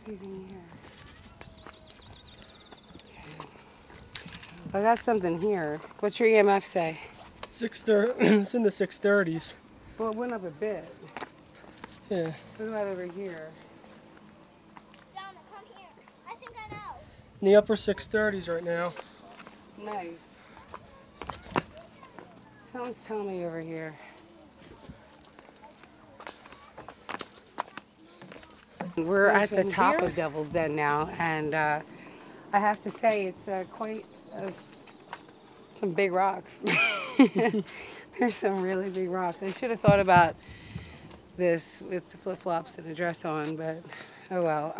even here? Okay. I got something here. What's your EMF say? 630. It's in the 630s. Well, it went up a bit. Yeah. What about over here? Donna, come here. I think I know. In the upper 630s right now. Nice. Someone's telling me over here. We're at the top of Devil's Den now, and I have to say it's quite some big rocks. There's some really big rocks. I should have thought about this with the flip-flops and a dress on, but oh well.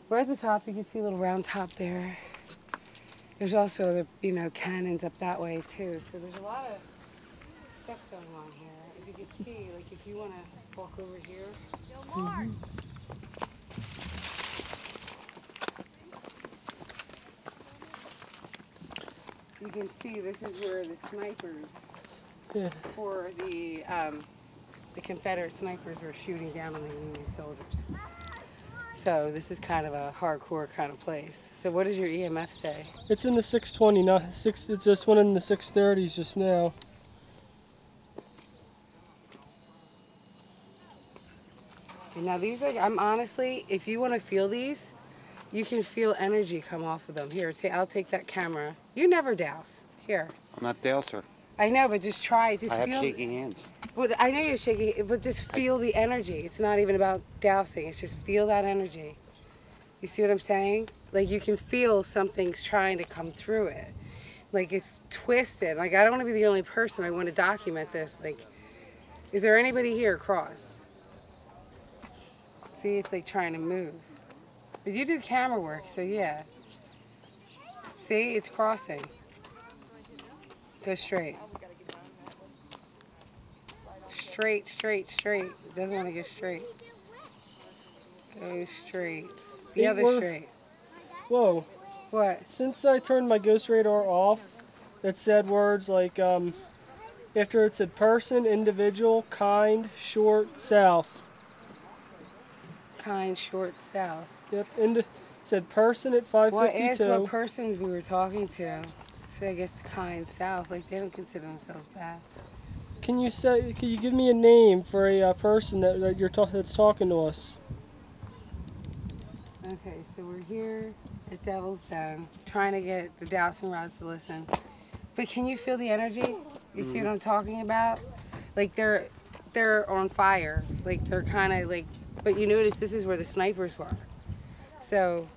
We're at the top. You can see a little round top there. There's also other, cannons up that way too. So there's a lot of stuff going on here. If you could see, like if you want to walk over here. No more. You can see this is where the snipers for the Confederate snipers were shooting down on the Union soldiers. So this is kind of a hardcore kind of place. So what does your EMF say? It's in the 620, it's this one in the 630s just now. And now these are, I'm honestly, if you want to feel these, you can feel energy come off of them. Here, I'll take that camera. You never douse. Here. I'm not douser. I know, but just try it. Just I have feel. shaky hands. But I know you're shaking, but just feel the energy. It's not even about dousing. It's just feel that energy. You see what I'm saying? Like you can feel something's trying to come through it. Like it's twisted. Like I don't want to be the only person. I want to document this. Like, is there anybody here across? See, it's like trying to move. But you do camera work, so yeah. See, it's crossing. Go straight. Straight, straight, straight. It doesn't want to go straight. Go straight. The other straight. Whoa. What? Since I turned my ghost radar off, it said words like, after it said person, individual, kind, short, south. Kind, short, south. Yep, it said person at 552. Well, ask what persons we were talking to. So I guess kind, south. Like they don't consider themselves bad. Can you give me a name for a person that's talking to us? Okay, so we're here at Devil's Den, trying to get the dowsing rods to listen. But can you feel the energy? You see what I'm talking about? Like they're on fire. Like they're kind of like, but you notice this is where the snipers were. So.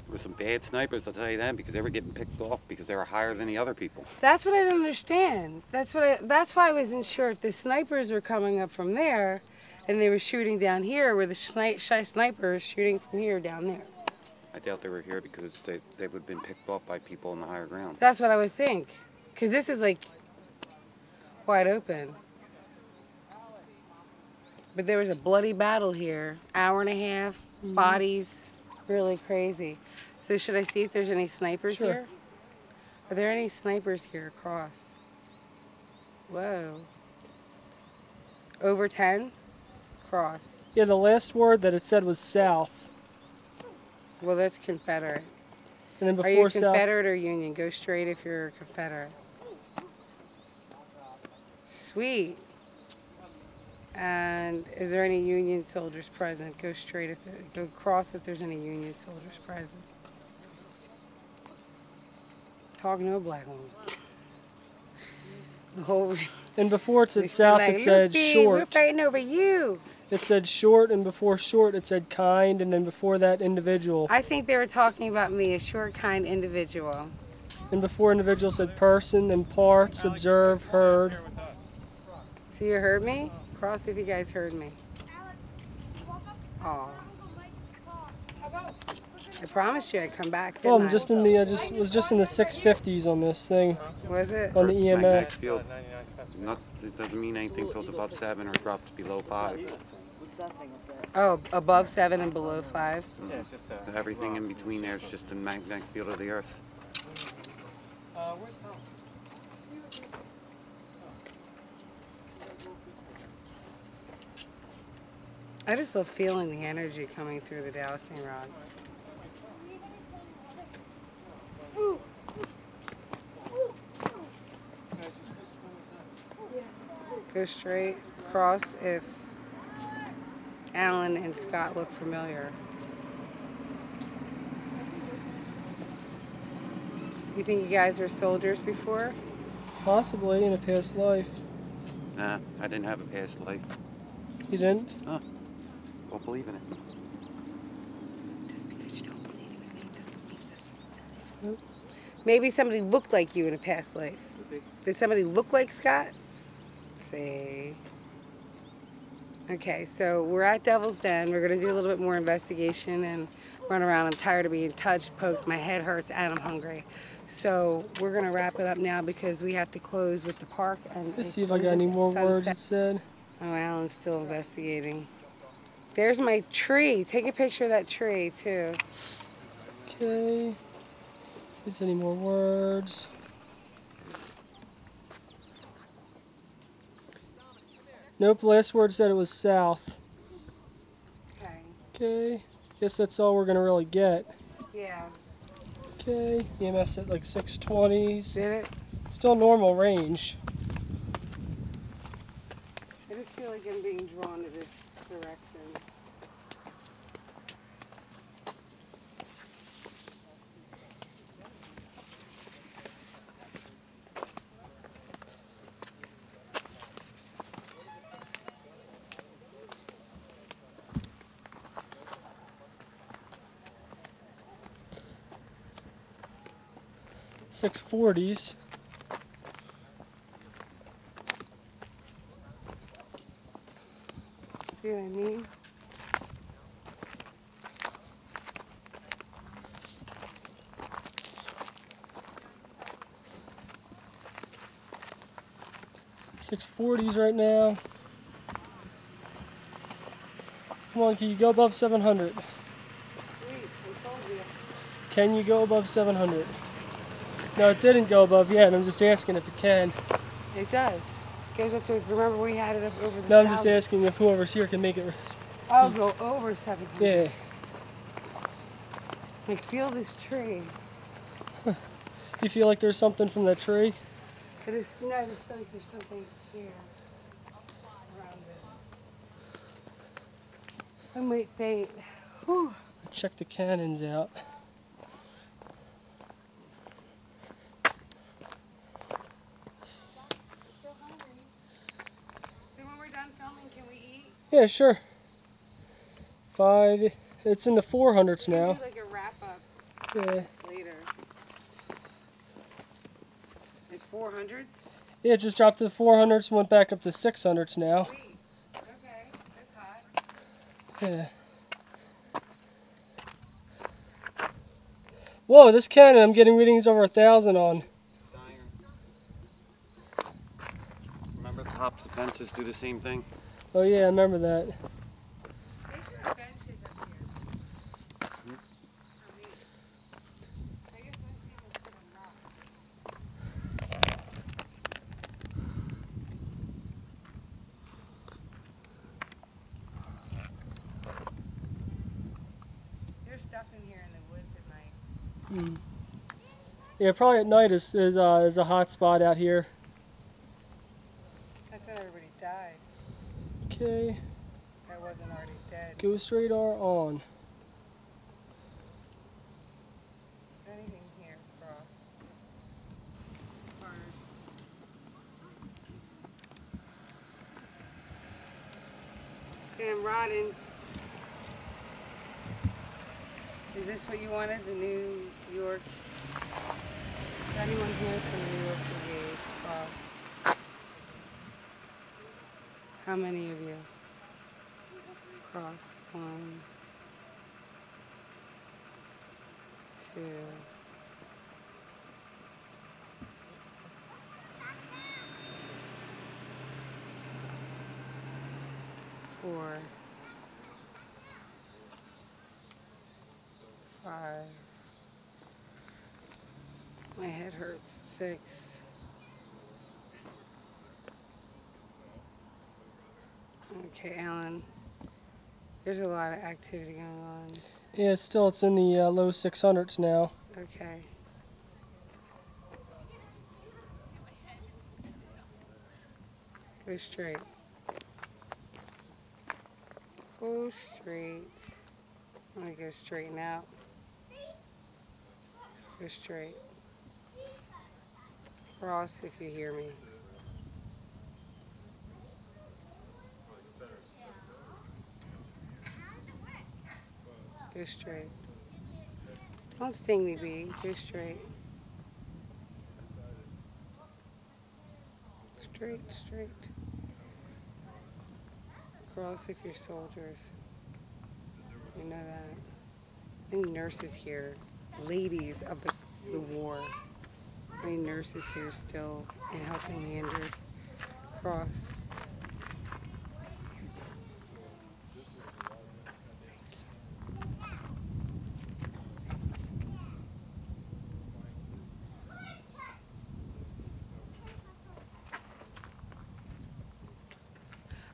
With some bad snipers, I'll tell you that, because they were getting picked off because they were higher than the other people. That's what I don't understand. That's why I wasn't sure if the snipers were coming up from there, and they were shooting down here, where the shy snipers shooting from here down there. I doubt they were here because they would have been picked off by people on the higher ground. That's what I would think, because this is like wide open. But there was a bloody battle here, hour and a half, bodies, really crazy. So should I see if there's any snipers here? Are there any snipers here across? Whoa. Over 10? Cross. Yeah, the last word that it said was south. Well, that's Confederate. And then before Are you south, Confederate or Union? Go straight if you're a Confederate. Sweet. And is there any Union soldiers present? Go straight if go across if there's any Union soldiers present. Talking to a black woman. The whole. And before it said south, it said short. We're fighting over you. It said short, and before short, it said kind, and then before that, individual. I think they were talking about me, a short, kind individual. And before individual said person, and parts, observe, heard. So you heard me? Cross if you guys heard me. Oh. I promised you I'd come back. Well, I'm just in the was just in the 650s on this thing. Was it? On the Magnetic EMF. field. It doesn't mean anything till it's above 7 or drops below 5. Oh, above 7 and below 5. Everything in between there is just the magnetic field of the earth. I just love feeling the energy coming through the dowsing rods. Go straight across if Alan and Scott look familiar. You think you guys were soldiers before? Possibly in a past life. Nah, I didn't have a past life. You didn't? Huh. Don't believe in it. Just because you don't believe in it doesn't mean that. Nope. Maybe somebody looked like you in a past life. Did somebody look like Scott? See. Okay, so we're at Devil's Den. We're going to do a little bit more investigation and run around. I'm tired of being touched, poked, my head hurts, and I'm hungry. So we're going to wrap it up now because we have to close with the park. And Let's see if I got any more words it said. Oh, Alan's still investigating. There's my tree. Take a picture of that tree, too. Okay. If it's any more words. Nope, last word said it was south. Okay. Okay. Guess that's all we're going to really get. Yeah. Okay. EMF's at like 620s. Did it? Still normal range. I just feel like I'm being drawn to this direction. .640s. See what I mean? .640s right now. Come on, can you go above 700? Sweet, I told you. Can you go above 700? No, it didn't go above yet. I'm just asking if it can. It does. Goes up to, remember we had it up over the No, I'm just 1,000. asking if whoever's here can make it. I'll go over 700. Yeah. Like, feel this tree. You feel like there's something from that tree? I just feel like there's something here around it. I might faint. Whew. Check the cannons out. Still hungry. So when we're done filming, can we eat? Yeah, sure. 5. It's in the 400s We can now. do like a wrap up Yeah. later. It's 400s? Yeah, it just dropped to the 400s and went back up to 600s now. Sweet. Okay, that's hot. Yeah. Whoa, this cannon I'm getting readings over 1,000 on. Remember the tops of fences do the same thing? Oh yeah, I remember that. They should have benches up here. I guess most people put them not. There's stuff in here in the woods at night. Yeah, probably at night is a hot spot out here. That's when everybody died. Okay, That wasn't already dead. ghost radar on. Anything here, cross. Corners. Damn, Rodden. Is this what you wanted? The New York? Is there anyone here from the New York Brigade cross? How many of you? Cross. 1, 2. 4, 5. My head hurts. 6. Okay, Alan. There's a lot of activity going on. Yeah, it's in the low 600s now. Okay. Go straight. Go straight. I'm going to go straighten out. Go straight. Cross if you hear me. Go straight. Don't sting me, B. Go straight. Straight, straight. Cross if you're soldiers. You know that. I think nurses here, ladies of the war. Any nurses here still and helping the injured. Cross.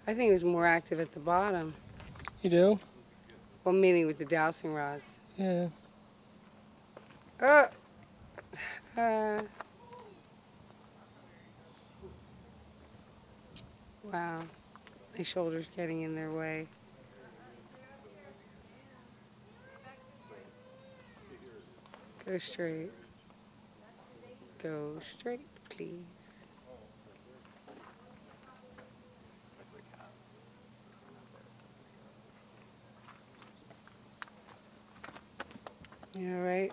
I think it was more active at the bottom. You do? Well, meaning with the dowsing rods. Yeah. Wow. My shoulder's getting in their way. Go straight. Go straight, please. You all right?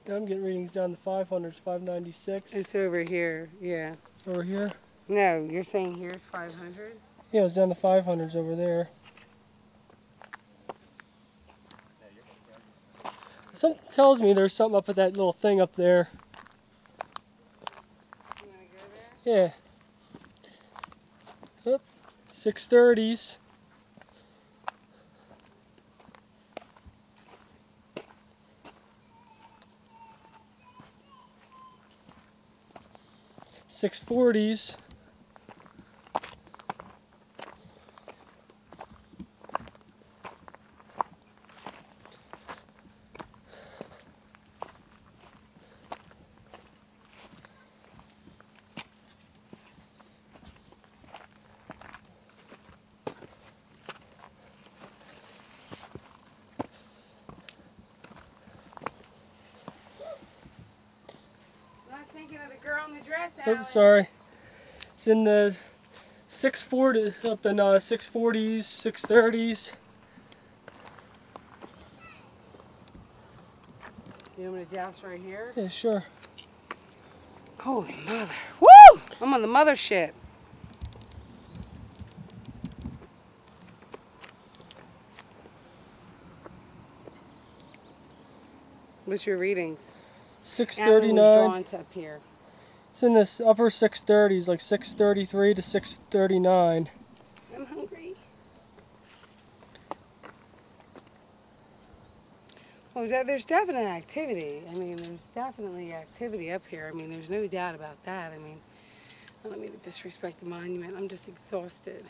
I'm getting readings down to 500s, 596. It's over here, yeah. Over here? No, you're saying here's 500? Yeah, it's down to 500s over there. Something tells me there's something up at that little thing up there. You want to go there? Yeah. Oop, 630s. $640s. Not thinking of the girl in the dress, Oh, Alex. sorry. It's in the 640, up in 640s, 630s. You want me to douse right here? Yeah, sure. Holy mother. Woo! I'm on the mother shit. What's your readings? Alan was 639. drawn to up here. It's in this upper 630s, like 633 to 639. I'm hungry. Well, there's definite activity. I mean, there's definitely activity up here. I mean, there's no doubt about that. I mean, I don't mean to disrespect the monument. I'm just exhausted.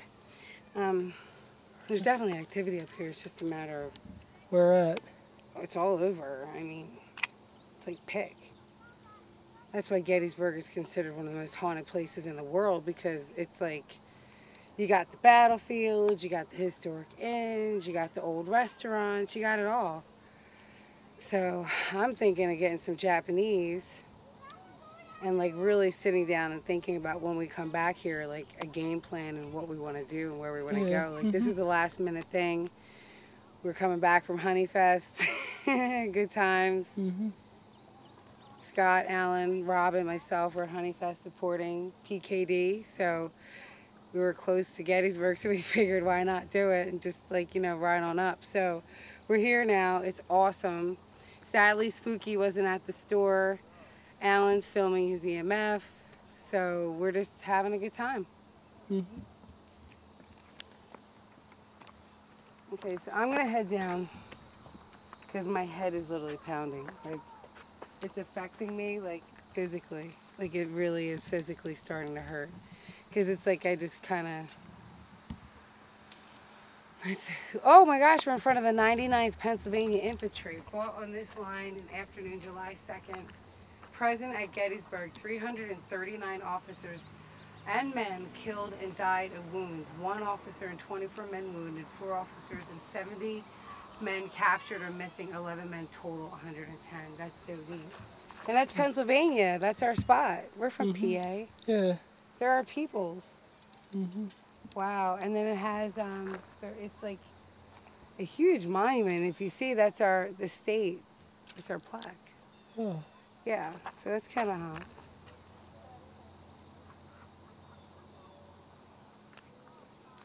There's definitely activity up here. It's just a matter of... Where at? It's all over. I mean, it's like pick. That's why Gettysburg is considered one of the most haunted places in the world, because it's like, you got the battlefields, you got the historic inns, you got the old restaurants, you got it all. So I'm thinking of getting some Japanese and like really sitting down and thinking about when we come back here, like a game plan and what we want to do and where we want to go. Like this was a last minute thing. We're coming back from Honeyfest. Good times. Scott, Alan, Rob, and myself were at Honeyfest supporting PKD. So we were close to Gettysburg, so we figured why not do it and just like, you know, ride on up. So we're here now. It's awesome. Sadly, Spooky wasn't at the store. Alan's filming his EMF. So we're just having a good time. Okay, so I'm gonna head down because my head is literally pounding. Like, it's affecting me, like, physically. Like, it really is physically starting to hurt. because it's like I just kind of... Oh my gosh, we're in front of the 99th Pennsylvania Infantry. Fought on this line in afternoon, July 2nd. Present at Gettysburg, 339 officers and men killed and died of wounds. 1 officer and 24 men wounded, 4 officers and 70 men captured or missing, 11 men total, 110. That's so neat. And that's Pennsylvania. That's our spot. We're from PA. Yeah. They're our peoples. Wow. And then it has, it's like a huge monument. If you see, that's the state. It's our plaque. Oh. Yeah. So that's kind of hot.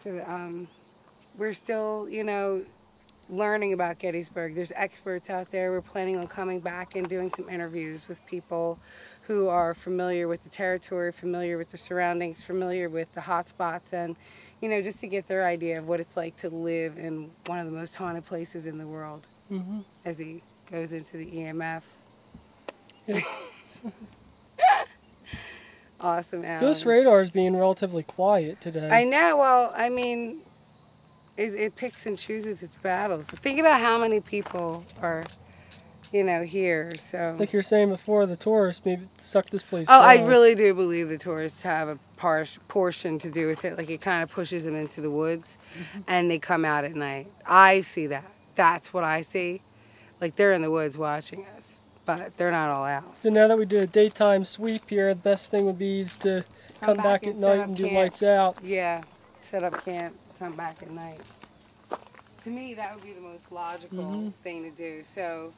So, we're still, you know, learning about Gettysburg. There's experts out there. We're planning on coming back and doing some interviews with people who are familiar with the territory, familiar with the surroundings, familiar with the hot spots, and, you know, just to get their idea of what it's like to live in one of the most haunted places in the world as he goes into the EMF. Awesome, Alan. Ghost radar is being relatively quiet today. I know. Well, I mean, it picks and chooses its battles. Think about how many people are, you know, here. So, like you were saying before, the tourists maybe suck this place oh, dry. I really do believe the tourists have a portion to do with it. Like, it kind of pushes them into the woods, and they come out at night. I see that. That's what I see. Like, they're in the woods watching us, but they're not all out. So now that we did a daytime sweep here, the best thing would be is to come back at night and do lights out. Yeah, set up camp, come back at night. To me, that would be the most logical thing to do. So,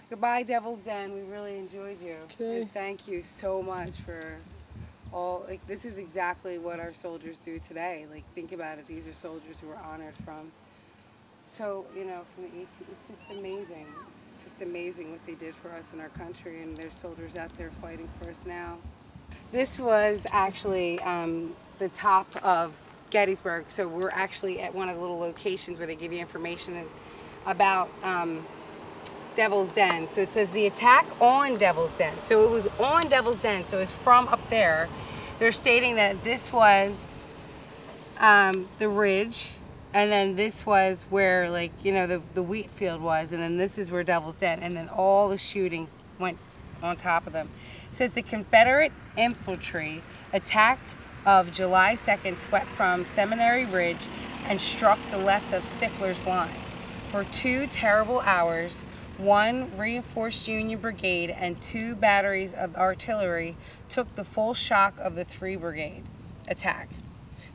goodbye, Devil's Den. We really enjoyed you. Okay. And thank you so much for all, like, this is exactly what our soldiers do today. Like, think about it. These are soldiers who were honored from, so, you know, from the 18th. It's just amazing. It's just amazing what they did for us in our country, and there's soldiers out there fighting for us now. This was actually the top of Gettysburg, so we're actually at one of the little locations where they give you information about Devil's Den. So it says the attack on Devil's Den. So it was on Devil's Den, so it's from up there. They're stating that this was the ridge, and then this was where, like, you know, the wheat field was, and then this is where Devil's Den, and then all the shooting went on top of them. It says the Confederate infantry attack of July 2nd swept from Seminary Ridge and struck the left of Stickler's line. For 2 terrible hours, 1 reinforced Union brigade and 2 batteries of artillery took the full shock of the 3 brigade attack.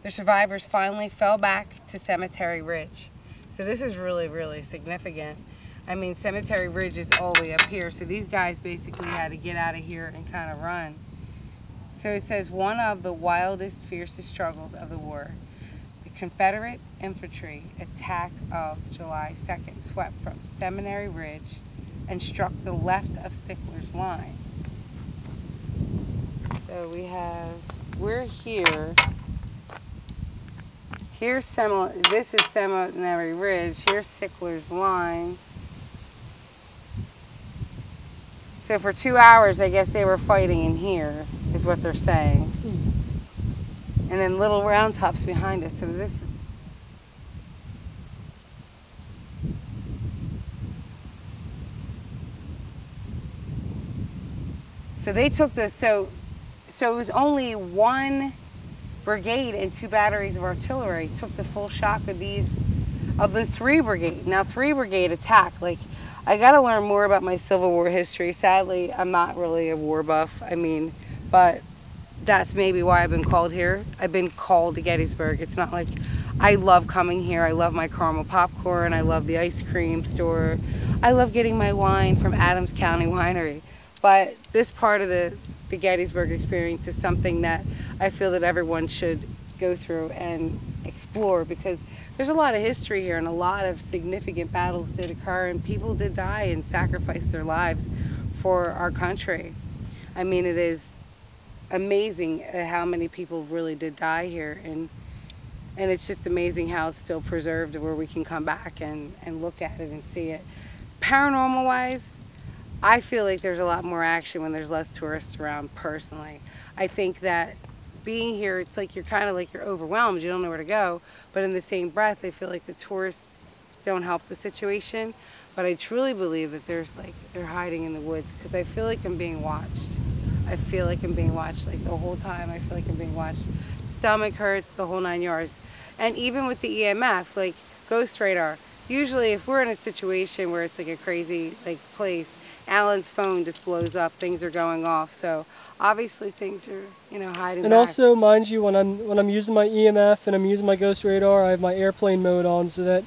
The survivors finally fell back to Cemetery Ridge. So this is really, really significant. I mean, Cemetery Ridge is all the way up here, so these guys basically had to get out of here and kind of run. So it says, one of the wildest, fiercest struggles of the war. The Confederate infantry attack of July 2nd swept from Seminary Ridge and struck the left of Stickler's line. So we're here. This is Seminary Ridge. Here's Stickler's line. So for 2 hours, I guess they were fighting in here, is what they're saying. And then Little Round Top's behind us. So this. So they took the, so it was only 1 brigade and 2 batteries of artillery took the full shock of the 3 brigade. Now 3 brigade attacked, like, I gotta learn more about my Civil War history. Sadly, I'm not really a war buff. I mean, but that's maybe why I've been called here. I've been called to Gettysburg. It's not like, I love coming here. I love my caramel popcorn. I love the ice cream store. I love getting my wine from Adams County Winery. But this part of the Gettysburg experience is something that I feel that everyone should go through and explore, because there's a lot of history here and a lot of significant battles did occur and people did die and sacrifice their lives for our country. I mean, it is amazing how many people really did die here, and it's just amazing how it's still preserved, where we can come back and look at it and see it. Paranormal wise, I feel like there's a lot more action when there's less tourists around personally. I think that being here, it's like you're kind of like you're overwhelmed. You don't know where to go. But in the same breath, I feel like the tourists don't help the situation. But I truly believe that they're hiding in the woods, because I feel like I'm being watched. I feel like I'm being watched like the whole time. I feel like I'm being watched. Stomach hurts, the whole 9 yards. And even with the EMF, like ghost radar, usually if we're in a situation where it's like a crazy like place, Alan's phone just blows up, things are going off. So obviously things are, hiding And back. also, mind you, when I'm using my EMF and I'm using my ghost radar, I have my airplane mode on so that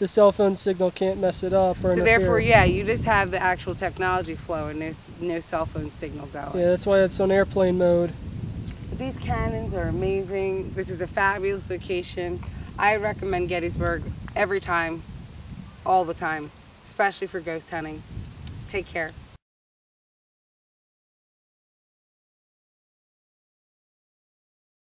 the cell phone signal can't mess it up or So interfere. therefore, yeah, you just have the actual technology flow and no cell phone signal going. Yeah, that's why it's on airplane mode. These cannons are amazing. This is a fabulous location. I recommend Gettysburg every time, all the time, especially for ghost hunting. Take care.